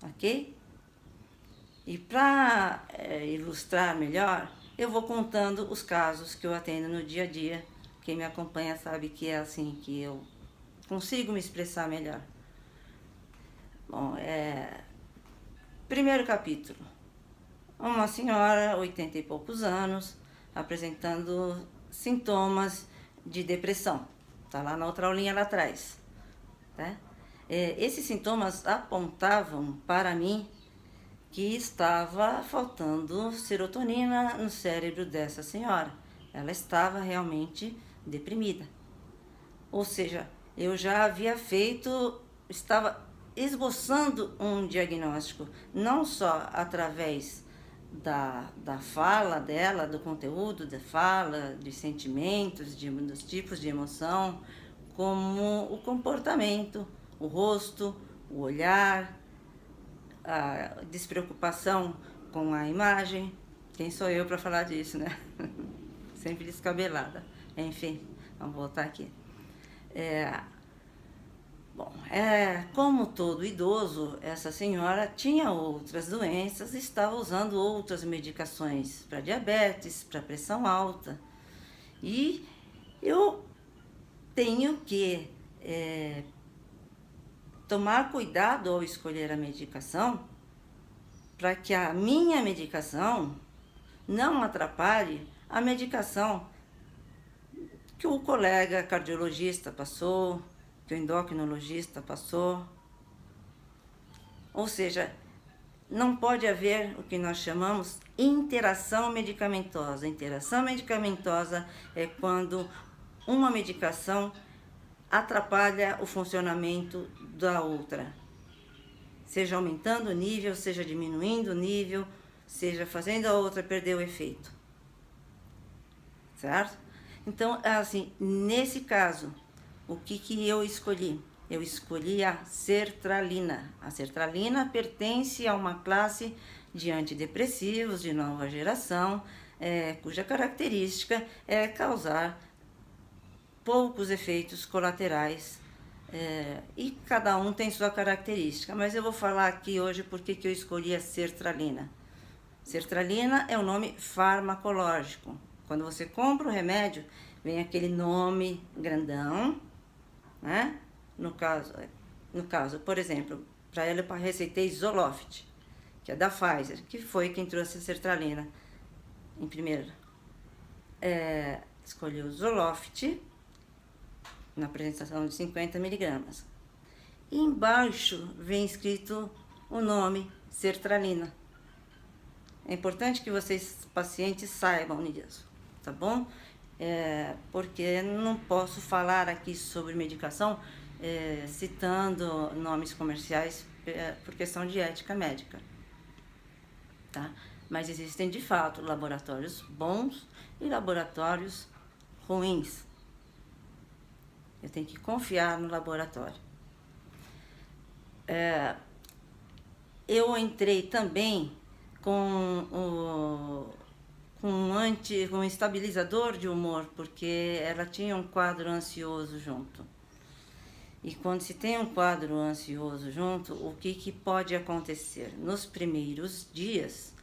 ok? E para ilustrar melhor, eu vou contando os casos que eu atendo no dia a dia. Quem me acompanha sabe que é assim que eu consigo me expressar melhor. Bom, primeiro capítulo. Uma senhora, 80 e poucos anos, apresentando sintomas de depressão. Tá lá na outra aulinha lá atrás. Tá? Esses sintomas apontavam para mim que estava faltando serotonina no cérebro dessa senhora. Ela estava realmente deprimida. Ou seja, eu já havia estava esboçando um diagnóstico, não só através da fala dela, do conteúdo da fala, de sentimentos, dos tipos de emoção, como o comportamento, o rosto, o olhar, a despreocupação com a imagem. Quem sou eu para falar disso, né? Sempre descabelada. Enfim, vamos voltar aqui. Como todo idoso, essa senhora tinha outras doenças, estava usando outras medicações para diabetes, para pressão alta. E eu tenho que tomar cuidado ao escolher a medicação, para que a minha medicação não atrapalhe a medicação que o colega cardiologista passou, que o endocrinologista passou. Ou seja, não pode haver o que nós chamamos interação medicamentosa. Interação medicamentosa é quando uma medicação atrapalha o funcionamento da outra, seja aumentando o nível, seja diminuindo o nível, seja fazendo a outra perder o efeito, certo? Então, assim, nesse caso, o que eu escolhi? Eu escolhi a sertralina. A sertralina pertence a uma classe de antidepressivos de nova geração, cuja característica é causar poucos efeitos colaterais, e cada um tem sua característica, mas eu vou falar aqui hoje porque que eu escolhi a sertralina. Sertralina é o nome farmacológico. Quando você compra o remédio, vem aquele nome grandão, né? No caso, por exemplo, para ela eu receitei Zoloft, que é da Pfizer, que foi quem trouxe a sertralina em primeiro. Escolhi o Zoloft na apresentação de 50 miligramas. E embaixo vem escrito o nome sertralina. É importante que vocês, pacientes, saibam disso, tá bom? Porque não posso falar aqui sobre medicação citando nomes comerciais por questão de ética médica, tá? Mas existem, de fato, laboratórios bons e laboratórios ruins. Eu tenho que confiar no laboratório. Eu entrei também com um estabilizador de humor, porque ela tinha um quadro ansioso junto. E quando se tem um quadro ansioso junto, o que pode acontecer? Nos primeiros dias,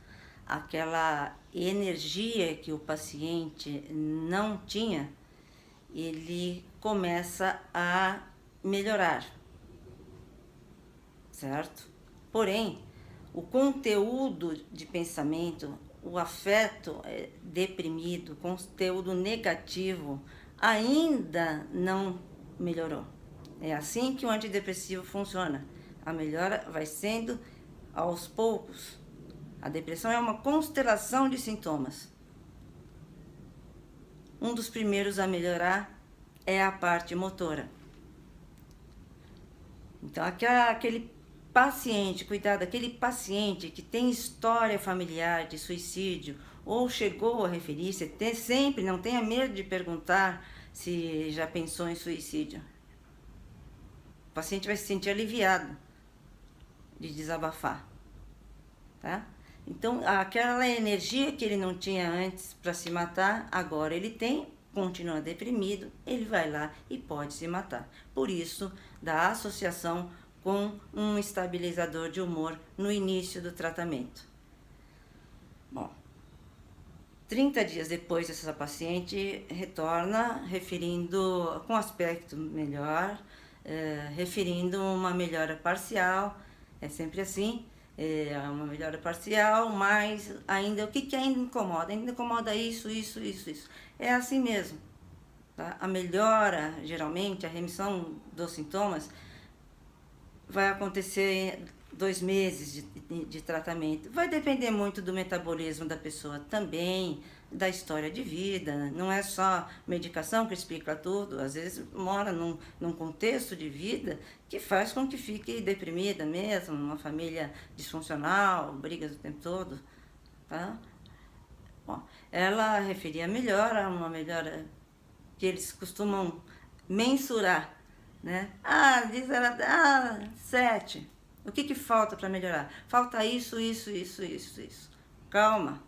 aquela energia que o paciente não tinha, ele começa a melhorar, certo? Porém, o conteúdo de pensamento, o afeto deprimido, conteúdo negativo, ainda não melhorou. É assim que o antidepressivo funciona. A melhora vai sendo aos poucos. A depressão é uma constelação de sintomas. Um dos primeiros a melhorar é a parte motora. Então, aquele paciente, cuidado, aquele paciente que tem história familiar de suicídio ou chegou a referir-se, sempre não tenha medo de perguntar se já pensou em suicídio. O paciente vai se sentir aliviado de desabafar, tá? Então, aquela energia que ele não tinha antes para se matar, agora ele tem, continua deprimido, ele vai lá e pode se matar. Por isso, da associação com um estabilizador de humor no início do tratamento. Bom, 30 dias depois, essa paciente retorna referindo com aspecto melhor, referindo uma melhora parcial, é sempre assim, uma melhora parcial, mas ainda, o que ainda incomoda? Ainda incomoda isso. É assim mesmo, tá? A melhora, geralmente, a remissão dos sintomas vai acontecer 2 meses de tratamento. Vai depender muito do metabolismo da pessoa também, da história de vida. Não é só medicação que explica tudo. Às vezes mora num contexto de vida que faz com que fique deprimida mesmo, uma família disfuncional, brigas o tempo todo, tá? Bom, ela referia melhora, uma melhora que eles costumam mensurar, né? Diz ela, 7. O que falta para melhorar? Falta isso. Calma,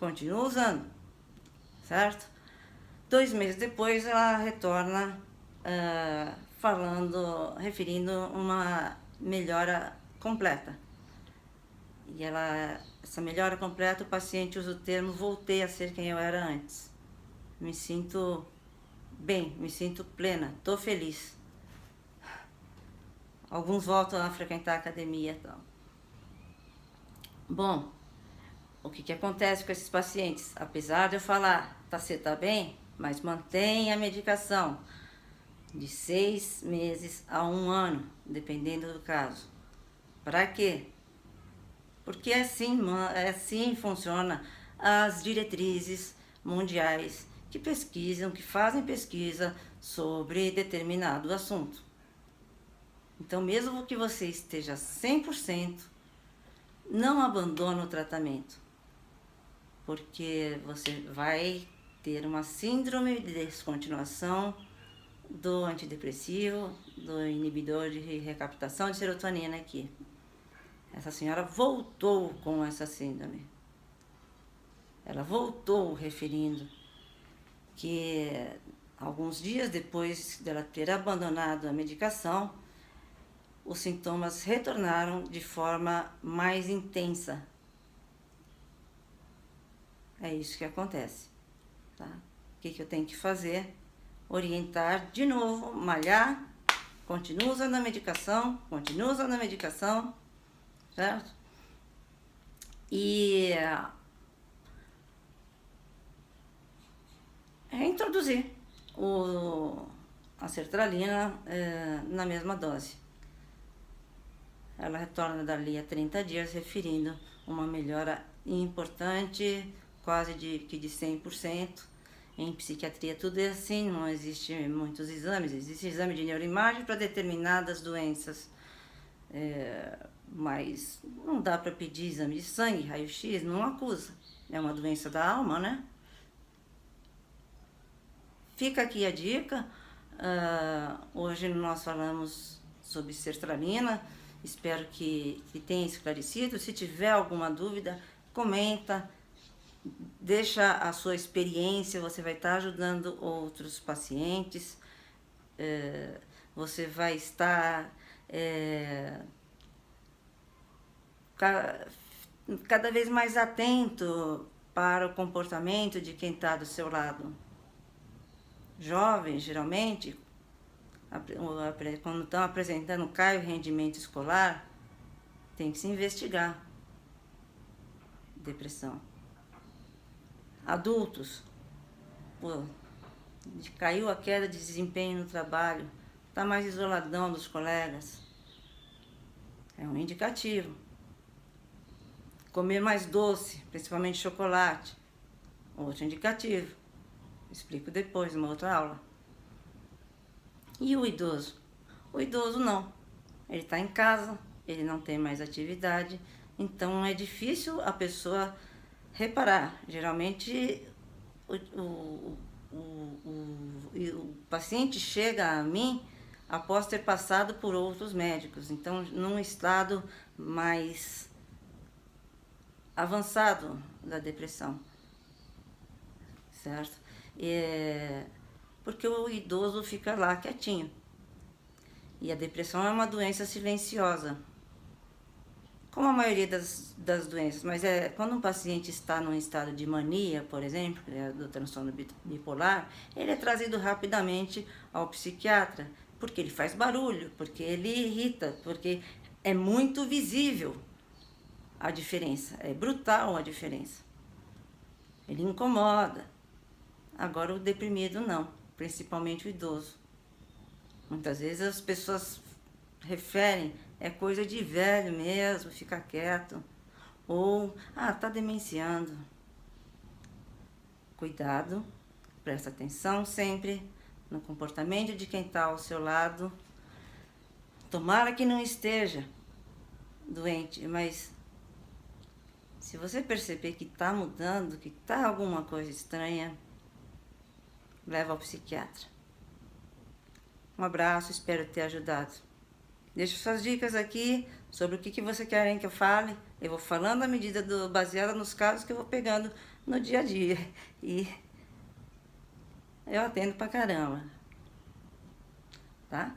continua usando, certo? 2 meses depois ela retorna referindo uma melhora completa. E essa melhora completa, o paciente usa o termo: voltei a ser quem eu era antes. Me sinto bem, me sinto plena, tô feliz. Alguns voltam a frequentar a academia e tal. Bom, o que acontece com esses pacientes? Apesar de eu falar, você tá bem, mas mantém a medicação de 6 meses a 1 ano, dependendo do caso. Para quê? Porque assim funciona as diretrizes mundiais que fazem pesquisa sobre determinado assunto. Então, mesmo que você esteja 100%, não abandone o tratamento, porque você vai ter uma síndrome de descontinuação do antidepressivo, do inibidor de recaptação de serotonina aqui. Essa senhora voltou com essa síndrome. Ela voltou referindo que alguns dias depois dela ter abandonado a medicação, os sintomas retornaram de forma mais intensa. É isso que acontece, tá? O que eu tenho que fazer? Orientar de novo, malhar, continua usando a medicação, certo? E reintroduzir a sertralina na mesma dose. Ela retorna dali a 30 dias, referindo uma melhora importante, quase de 100%. Em psiquiatria tudo é assim, não existe muitos exames. Existe exame de neuroimagem para determinadas doenças, mas não dá para pedir exame de sangue, raio-x, não acusa. É uma doença da alma, né? Fica aqui a dica. Hoje nós falamos sobre sertralina. Espero que tenha esclarecido. Se tiver alguma dúvida, comenta, deixa a sua experiência, você vai estar ajudando outros pacientes, você vai estar cada vez mais atento para o comportamento de quem está do seu lado. Jovens, geralmente, quando estão apresentando cai o rendimento escolar, tem que se investigar depressão. Adultos, caiu a queda de desempenho no trabalho, está mais isoladão dos colegas, é um indicativo. Comer mais doce, principalmente chocolate, outro indicativo. Explico depois, numa outra aula. E o idoso? O idoso não. Ele está em casa, ele não tem mais atividade, então é difícil a pessoa reparar. Geralmente o paciente chega a mim após ter passado por outros médicos, então num estado mais avançado da depressão, certo? Porque o idoso fica lá quietinho. E a depressão é uma doença silenciosa, como a maioria das doenças, mas quando um paciente está num estado de mania, por exemplo, que é do transtorno bipolar, ele é trazido rapidamente ao psiquiatra, porque ele faz barulho, porque ele irrita, porque é muito visível a diferença, é brutal a diferença. Ele incomoda. Agora o deprimido não, principalmente o idoso. Muitas vezes as pessoas referem, é coisa de velho mesmo, fica quieto. Ou, tá demenciando. Cuidado, presta atenção sempre no comportamento de quem está ao seu lado. Tomara que não esteja doente, mas se você perceber que está mudando, que está alguma coisa estranha, leva ao psiquiatra. Um abraço, espero ter ajudado. Deixo suas dicas aqui sobre o que você querem que eu fale. Eu vou falando à medida baseada nos casos que eu vou pegando no dia a dia. E eu atendo pra caramba. Tá?